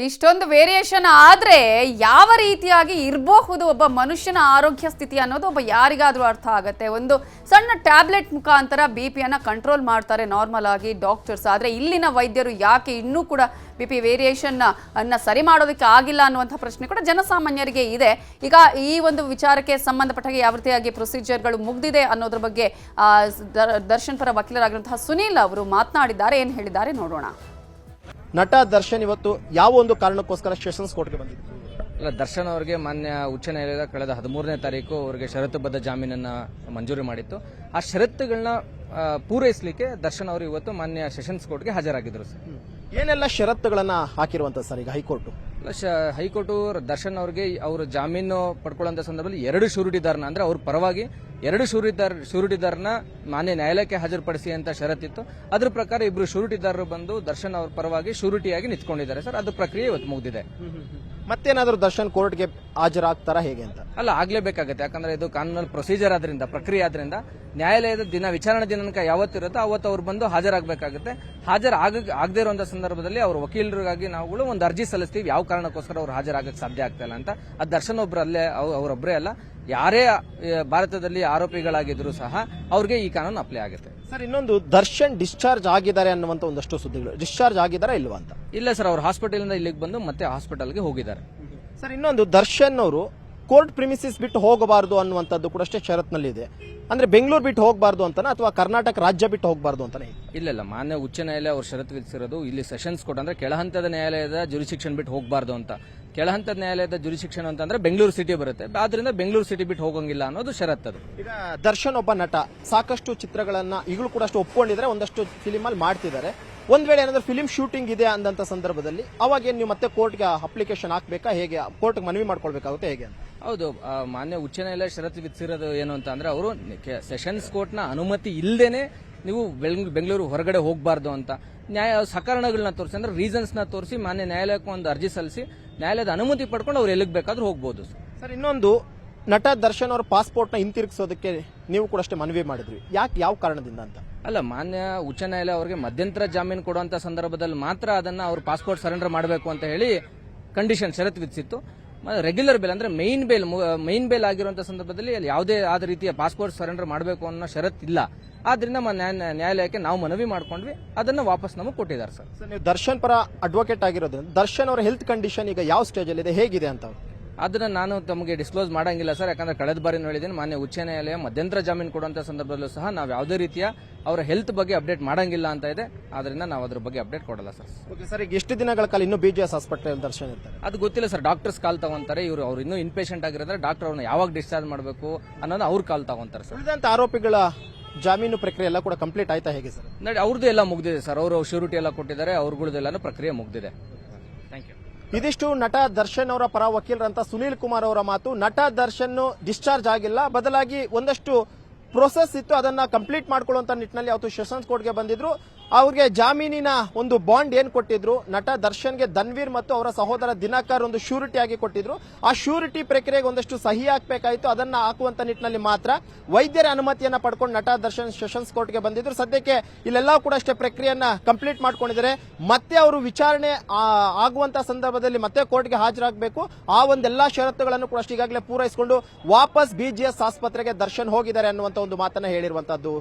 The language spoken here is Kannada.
ಇಷ್ಟೊಂದು ವೇರಿಯೇಷನ್ ಆದ್ರೆ ಯಾವ ರೀತಿಯಾಗಿ ಇರಬಹುದು ಒಬ್ಬ ಮನುಷ್ಯನ ಆರೋಗ್ಯ ಸ್ಥಿತಿ ಅನ್ನೋದು ಒಬ್ಬ ಯಾರಿಗಾದ್ರೂ ಅರ್ಥ ಆಗುತ್ತೆ. ಒಂದು ಸಣ್ಣ ಟ್ಯಾಬ್ಲೆಟ್ ಮುಖಾಂತರ ಬಿಪಿಯನ್ನು ಕಂಟ್ರೋಲ್ ಮಾಡ್ತಾರೆ ನಾರ್ಮಲ್ ಆಗಿ ಡಾಕ್ಟರ್ಸ್. ಆದರೆ ಇಲ್ಲಿನ ವೈದ್ಯರು ಯಾಕೆ ಇನ್ನೂ ಕೂಡ ಬಿಪಿ ವೇರಿಯೇಷನ್ ಅನ್ನ ಸರಿ ಮಾಡೋದಕ್ಕೆ ಆಗಿಲ್ಲ ಅನ್ನುವಂಥ ಪ್ರಶ್ನೆ ಕೂಡ ಜನಸಾಮಾನ್ಯರಿಗೆ ಇದೆ. ಈಗ ಈ ಒಂದು ವಿಚಾರಕ್ಕೆ ಸಂಬಂಧಪಟ್ಟಾಗ ಯಾವ ರೀತಿಯಾಗಿ ಪ್ರೊಸೀಜರ್ಗಳು ಮುಗಿದಿದೆ ಅನ್ನೋದ್ರ ಬಗ್ಗೆ ದರ್ಶನ್ ಪರ ವಕೀಲರಾಗಿರುವಂತಹ ಸುನೀಲ್ ಅವರು ಮಾತನಾಡಿದ್ದಾರೆ. ಏನು ಹೇಳಿದ್ದಾರೆ ನೋಡೋಣ. ನಟ ದರ್ಶನ್ ಇವತ್ತು ಯಾವ ಒಂದು ಕಾರಣಕ್ಕೋಸ್ಕರ ಸೆಷನ್ಸ್ ಕೋರ್ಟ್ಗೆ ಬಂದಿದ್ರು? ಇಲ್ಲ, ದರ್ಶನ್ ಅವರಿಗೆ ಮಾನ್ಯ ಉಚ್ಚ ನ್ಯಾಯಾಲಯದ ಕಳೆದ 13ನೇ ತಾರೀಕು ಅವರಿಗೆ ಷರತ್ತುಬದ್ಧ ಜಾಮೀನನ್ನ ಮಂಜೂರು ಮಾಡಿತ್ತು. ಆ ಷರತ್ತುಗಳನ್ನ ಪೂರೈಸಲಿಕ್ಕೆ ದರ್ಶನ್ ಅವರು ಇವತ್ತು ಮಾನ್ಯ ಸೆಷನ್ಸ್ ಕೋರ್ಟ್ಗೆ ಹಾಜರಾಗಿದ್ರು ಸರ್. ಏನೆಲ್ಲ ಷರತ್ತುಗಳನ್ನ ಹಾಕಿರುವಂತ ಸರ್ ಈಗ ಹೈಕೋರ್ಟ್? ಹೈಕೋರ್ಟ್ ದರ್ಶನ್ ಅವರಿಗೆ ಅವರು ಜಾಮೀನು ಪಡ್ಕೊಳ್ಳುವಂತ ಸಂದರ್ಭದಲ್ಲಿ 2 ಶೂರಿಟಿದಾರನ ಅಂದ್ರೆ ಅವ್ರ ಪರವಾಗಿ 2 ಶೂರಿಟಿದಾರನ ಮಾನ್ಯ ನ್ಯಾಯಾಲಯಕ್ಕೆ ಹಾಜರುಪಡಿಸಿ ಅಂತ ಷರತ್ತಿತ್ತು. ಅದ್ರ ಪ್ರಕಾರ 2 ಶೂರಿಟಿದಾರರು ಬಂದು ದರ್ಶನ್ ಅವ್ರ ಪರವಾಗಿ ಶೂರಿಟಿಯಾಗಿ ನಿಂತ್ಕೊಂಡಿದ್ದಾರೆ ಸರ್. ಅದು ಪ್ರಕ್ರಿಯೆ ಇವತ್ತು ಮುಗಿದಿದೆ. ಮತ್ತೇನಾದ್ರೂ ದರ್ಶನ್ ಕೋರ್ಟ್ಗೆ ಹಾಜರಾಗ್ತಾರಾ ಹೇಗೆ ಅಂತ? ಅಲ್ಲ, ಆಗ್ಲೇಬೇಕಾಗುತ್ತೆ. ಯಾಕಂದ್ರೆ ಇದು ಕಾನೂನಲ್ಲಿ ಪ್ರೊಸೀಜರ್ ಆದ್ರಿಂದ, ಪ್ರಕ್ರಿಯೆ ಆದ್ರಿಂದ ನ್ಯಾಯಾಲಯದ ವಿಚಾರಣೆ ದಿನಾಂಕ ಯಾವತ್ತಿರುತ್ತೋ ಅವತ್ತು ಅವ್ರು ಬಂದು ಹಾಜರಾಗಬೇಕಾಗುತ್ತೆ. ಆಗದೇ ಇರುವಂತಹ ಸಂದರ್ಭದಲ್ಲಿ ಅವ್ರ ವಕೀಲರಿಗಾಗಿ ನಾವುಗಳು ಒಂದು ಅರ್ಜಿ ಸಲ್ಲಿಸ್ತೀವಿ, ಯಾವ ಕಾರಣಕ್ಕೋಸ್ಕರ ಅವ್ರು ಹಾಜರಾಗಕ್ಕೆ ಸಾಧ್ಯ ಆಗ್ತಾ ಇಲ್ಲ ಅಂತ. ಅದು ದರ್ಶನ್ ಅವರೊಬ್ಬರೇ ಅಲ್ಲ, ಯಾರೇ ಭಾರತದಲ್ಲಿ ಆರೋಪಿಗಳಾಗಿದ್ರು ಸಹ ಅವ್ರಿಗೆ ಈ ಕಾನೂನು ಅಪ್ಲೈ ಆಗುತ್ತೆ ಸರ್. ಇನ್ನೊಂದು, ದರ್ಶನ್ ಡಿಸ್ಚಾರ್ಜ್ ಆಗಿದ್ದಾರೆ ಅನ್ನುವಂತ ಒಂದಷ್ಟು ಸುದ್ದಿಗಳು. ಡಿಸ್ಚಾರ್ಜ್ ಆಗಿದಾರಾ ಇಲ್ವಾ ಅಂತ? ಇಲ್ಲ ಸರ್, ಅವ್ರು ಹಾಸ್ಪಿಟಲ್ ಇಂದ ಇಲ್ಲಿಗೆ ಬಂದು ಮತ್ತೆ ಹಾಸ್ಪಿಟಲ್ಗೆ ಹೋಗಿದ್ದಾರೆ ಸರ್. ಇನ್ನೊಂದು, ದರ್ಶನ್ ಅವರು ಕೋರ್ಟ್ ಪ್ರಿಮಿಸಿಸ್ ಬಿಟ್ಟು ಹೋಗಬಾರದು ಅನ್ನುವಂಥದ್ದು ಕೂಡ ಅಷ್ಟೇ ಷರತ್ನಲ್ಲಿ ಇದೆ. ಅಂದ್ರೆ ಬೆಂಗಳೂರು ಬಿಟ್ಟು ಹೋಗಬಾರ್ದು ಅಂತಾನೆ ಅಥವಾ ಕರ್ನಾಟಕ ರಾಜ್ಯ ಬಿಟ್ಟು ಹೋಗಬಾರ್ದು ಅಂತಾನೆ? ಇಲ್ಲ, ಮಾನ್ಯ ಉಚ್ಚ ನ್ಯಾಯಾಲಯ ಅವ್ರ ಷರತ್ತು ವಿಧಿಸಿರೋದು ಇಲ್ಲಿ ಸೆಷನ್ಸ್ ಕೋರ್ಟ್ ಅಂದ್ರೆ ಕೆಳಹಂತದ ನ್ಯಾಯಾಲಯದ ಜುರಿಶಿಕ್ಷನ್ ಬಿಟ್ಟು ಹೋಗಬಾರ್ದು ಅಂತ. ಕೆಳಹಂತದ ನ್ಯಾಯಾಲಯದ ಜುರಿಶಿಕ್ಷನ್ ಅಂತಂದ್ರೆ ಬೆಂಗಳೂರು ಸಿಟಿ ಬರುತ್ತೆ. ಆದ್ರಿಂದ ಬೆಂಗಳೂರು ಸಿಟಿ ಬಿಟ್ಟು ಹೋಗಂಗಿಲ್ಲ ಅನ್ನೋದು ಷರತ್ತದು. ಈಗ ದರ್ಶನ್ ಒಬ್ಬ ನಟ, ಸಾಕಷ್ಟು ಚಿತ್ರಗಳನ್ನ ಈಗಲೂ ಕೂಡ ಅಷ್ಟು ಒಪ್ಕೊಂಡಿದ್ರೆ, ಒಂದಷ್ಟು ಫಿಲಿಮ್ ಅಲ್ಲಿ ಮಾಡ್ತಿದ್ದಾರೆ. ಒಂದ್ ವೇಳೆ ಏನಾದ್ರೂ ಫಿಲಿಂ ಶೂಟಿಂಗ್ ಇದೆ ಅಂದಂತ ಸಂದರ್ಭದಲ್ಲಿ ಅವಾಗ ನೀವು ಮತ್ತೆ ಕೋರ್ಟ್ಗೆ ಅಪ್ಲಿಕೇಶನ್ ಹಾಕ್ಬೇಕಾ, ಹೇಗೆ ಕೋರ್ಟ್ ಮನವಿ ಮಾಡ್ಕೊಳ್ಬೇಕಾಗುತ್ತೆ ಹೇಗೆ? ಹೌದು, ಮಾನ್ಯ ಉಚ್ಚ ನ್ಯಾಯಾಲಯ ಷರತ್ತು ವಿಧಿಸಿರೋದು ಏನು ಅಂತ ಅಂದ್ರೆ ಅವರು ಸೆಷನ್ಸ್ ಕೋರ್ಟ್ನ ಅನುಮತಿ ಇಲ್ಲದೇನೆ ನೀವು ಬೆಂಗಳೂರು ಹೊರಗಡೆ ಹೋಗಬಾರ್ದು ಅಂತ ಸಕಾರಣಗಳನ್ನ ತೋರಿಸಿ, ಅಂದ್ರೆ ರೀಸನ್ಸ್ ನ ತೋರಿಸಿ ಮಾನ್ಯ ನ್ಯಾಯಾಲಯಕ್ಕೆ ಒಂದು ಅರ್ಜಿ ಸಲ್ಲಿಸಿ ನ್ಯಾಯಾಲಯದ ಅನುಮತಿ ಪಡ್ಕೊಂಡು ಅವ್ರು ಎಲ್ಲಿಗೆ ಬೇಕಾದ್ರೂ ಹೋಗಬಹುದು ಸರ್. ಇನ್ನೊಂದು, ನಟ ದರ್ಶನ್ ಅವರ ಪಾಸ್ಪೋರ್ಟ್ ನ ಹಿಂತಿರುಗಿಸೋದಕ್ಕೆ ನೀವು ಕೂಡ ಅಷ್ಟೇ ಮನವಿ ಮಾಡಿದ್ರಿ. ಯಾಕೆ, ಯಾವ ಕಾರಣದಿಂದ ಅಂತ? ಅಲ್ಲ, ಮಾನ್ಯ ಉಚ್ಚ ನ್ಯಾಯಾಲಯ ಅವರಿಗೆ ಮಧ್ಯಂತರ ಜಾಮೀನು ಕೊಡುವಂತ ಸಂದರ್ಭದಲ್ಲಿ ಮಾತ್ರ ಅದನ್ನ ಅವ್ರ ಪಾಸ್ಪೋರ್ಟ್ ಸರೆಂಡರ್ ಮಾಡಬೇಕು ಅಂತ ಹೇಳಿ ಕಂಡೀಷನ್ ಷರತ್ತು ವಿಧಿಸಿತ್ತು. ರೆಗ್ಯುಲರ್ ಬೇಲ್ ಅಂದ್ರೆ ಮೈನ್ ಬೇಲ್ ಆಗಿರುವಂತಹ ಸಂದರ್ಭದಲ್ಲಿ ಅಲ್ಲಿ ಯಾವುದೇ ಆದ ರೀತಿಯ ಪಾಸ್ಪೋರ್ಟ್ ಸರೆಂಡರ್ ಮಾಡಬೇಕು ಅನ್ನೋ ಷರತ್ತಿಲ್ಲ. ಆದ್ರಿಂದ ನ್ಯಾಯಾಲಯಕ್ಕೆ ನಾವು ಮನವಿ ಮಾಡ್ಕೊಂಡ್ವಿ, ಅದನ್ನ ವಾಪಸ್ ನಮಗೆ ಕೊಟ್ಟಿದ್ದಾರೆ ಸರ್. ನೀವು ದರ್ಶನ್ ಪರ ಅಡ್ವೊಕೇಟ್ ಆಗಿರೋದ್ರಿಂದ ದರ್ಶನ್ ಅವರ ಹೆಲ್ತ್ ಕಂಡೀಷನ್ ಈಗ ಯಾವ ಸ್ಟೇಜ್ ಅಲ್ಲಿ ಇದೆ, ಹೇಗಿದೆ ಅಂತ? ಅದನ್ನ ನಾನು ತಮಗೆ ಡಿಸ್ಕ್ಲೋಸ್ ಮಾಡಂಗಿಲ್ಲ ಸರ್. ಯಾಕಂದ್ರೆ ಕಳೆದ ಬಾರಿ ಹೇಳಿದ್ದೀನಿ, ಮಾನ್ಯ ಉಚ್ಚ ನ್ಯಾಯಾಲಯ ಮಧ್ಯಂತರ ಜಾಮೀನು ಕೊಡುವಂತ ಸಂದರ್ಭದಲ್ಲೂ ಸಹ ನಾವು ಯಾವುದೇ ರೀತಿಯ ಅವರ ಹೆಲ್ತ್ ಬಗ್ಗೆ ಅಪ್ಡೇಟ್ ಮಾಡಂಗಿಲ್ಲ ಅಂತ ಇದೆ. ಆದ್ರಿಂದ ನಾವು ಅದ್ರ ಬಗ್ಗೆ ಅಪ್ಡೇಟ್ ಕೊಡಲ್ಲ ಸರ್. ಸರ್, ಈಗ ಎಷ್ಟು ದಿನಗಳ ಕಾಲ ಇನ್ನೂ BGS ಹಾಸ್ಪಿಟಲ್ ದರ್ಶನ್ ಇರ್ತಾರೆ? ಅದು ಗೊತ್ತಿಲ್ಲ ಸರ್. ಡಾಕ್ಟರ್ಸ್ ಕಾಲ್ ತಗೊಂತಾರೆ. ಅವ್ರು ಇನ್ನೂ ಇನ್ ಪೇಷಂಟ್ ಆಗಿರೋದ್ರೆ ಡಾಕ್ಟರ್ ಅವ್ರನ್ನ ಯಾವಾಗ ಡಿಸ್ಚಾರ್ಜ್ ಮಾಡಬೇಕು ಅನ್ನೋದು ಅವ್ರು ಕಾಲ್ ತಗೊಂತಾರೆ ಸರ್. ಉಳಿದಂತ ಆರೋಪಿಗಳ ಜಾಮೀನು ಪ್ರಕ್ರಿಯೆ ಎಲ್ಲ ಕೂಡ ಕಂಪ್ಲೀಟ್ ಆಯ್ತಾ ಹೇಗೆ ಸರ್? ನೋಡಿ, ಅವ್ರದ್ದು ಎಲ್ಲ ಮುಗಿದಿದೆ ಸರ್. ಅವರು ಶ್ಯೂರಿಟಿ ಎಲ್ಲ ಕೊಟ್ಟಿದ್ದಾರೆ, ಅವ್ರಗಳದೆಲ್ಲ ಪ್ರಕ್ರಿಯೆ ಮುಗಿದಿದೆ. Thank you. ಇದಿಷ್ಟು ನಟ ದರ್ಶನ್ ಅವರ ಪರ ವಕೀಲರಂತ ಸುನೀಲ್ ಕುಮಾರ್ ಅವರ ಮಾತು. ನಟ ದರ್ಶನ್ ಡಿಸ್ಚಾರ್ಜ್ ಆಗಿಲ್ಲ, ಬದಲಾಗಿ ಒಂದಷ್ಟು ಪ್ರೊಸೆಸ್ ಇತ್ತು, ಅದನ್ನ ಕಂಪ್ಲೀಟ್ ಮಾಡ್ಕೊಳ್ಳುವಂತ ನಿಟ್ಟಿನಲ್ಲಿ ಅವತ್ತು ಸೆಷನ್ಸ್ ಕೋರ್ಟ್ಗೆ ಬಂದಿದ್ರು. ಅವ್ರಿಗೆ ಜಾಮೀನಿನ ಒಂದು ಬಾಂಡ್ ಏನ್ ಕೊಟ್ಟಿದ್ರು, ನಟ ದರ್ಶನ್ಗೆ ಧನ್ವೀರ್ ಮತ್ತು ಅವರ ಸಹೋದರ ದಿನಕರ್ ಒಂದು ಶ್ಯೂರಿಟಿ ಆಗಿ ಕೊಟ್ಟಿದ್ರು. ಆ ಶ್ಯೂರಿಟಿ ಪ್ರಕ್ರಿಯೆಗೆ ಒಂದಷ್ಟು ಸಹಿ ಹಾಕಬೇಕಾಯಿತು. ಅದನ್ನ ಹಾಕುವಂತ ನಿಟ್ಟಿನಲ್ಲಿ ಮಾತ್ರ ವೈದ್ಯರ ಅನುಮತಿಯನ್ನ ಪಡ್ಕೊಂಡು ನಟ ದರ್ಶನ್ ಸೆಷನ್ಸ್ ಕೋರ್ಟ್ಗೆ ಬಂದಿದ್ರು. ಸದ್ಯಕ್ಕೆ ಇಲ್ಲೆಲ್ಲ ಕೂಡ ಅಷ್ಟೇ ಪ್ರಕ್ರಿಯೆಯನ್ನ ಕಂಪ್ಲೀಟ್ ಮಾಡ್ಕೊಂಡಿದ್ದಾರೆ. ಮತ್ತೆ ಅವರು ವಿಚಾರಣೆ ಆಗುವಂತ ಸಂದರ್ಭದಲ್ಲಿ ಮತ್ತೆ ಕೋರ್ಟ್ಗೆ ಹಾಜರಾಗಬೇಕು. ಆ ಒಂದೆಲ್ಲಾ ಷರತ್ತುಗಳನ್ನು ಕೂಡ ಈಗಾಗಲೇ ಪೂರೈಸಿಕೊಂಡು ವಾಪಸ್ BGS ಆಸ್ಪತ್ರೆಗೆ ದರ್ಶನ್ ಹೋಗಿದ್ದಾರೆ ಅನ್ನುವಂತ ಒಂದು ಮಾತನ್ನ ಹೇಳಿರುವಂತದ್ದು.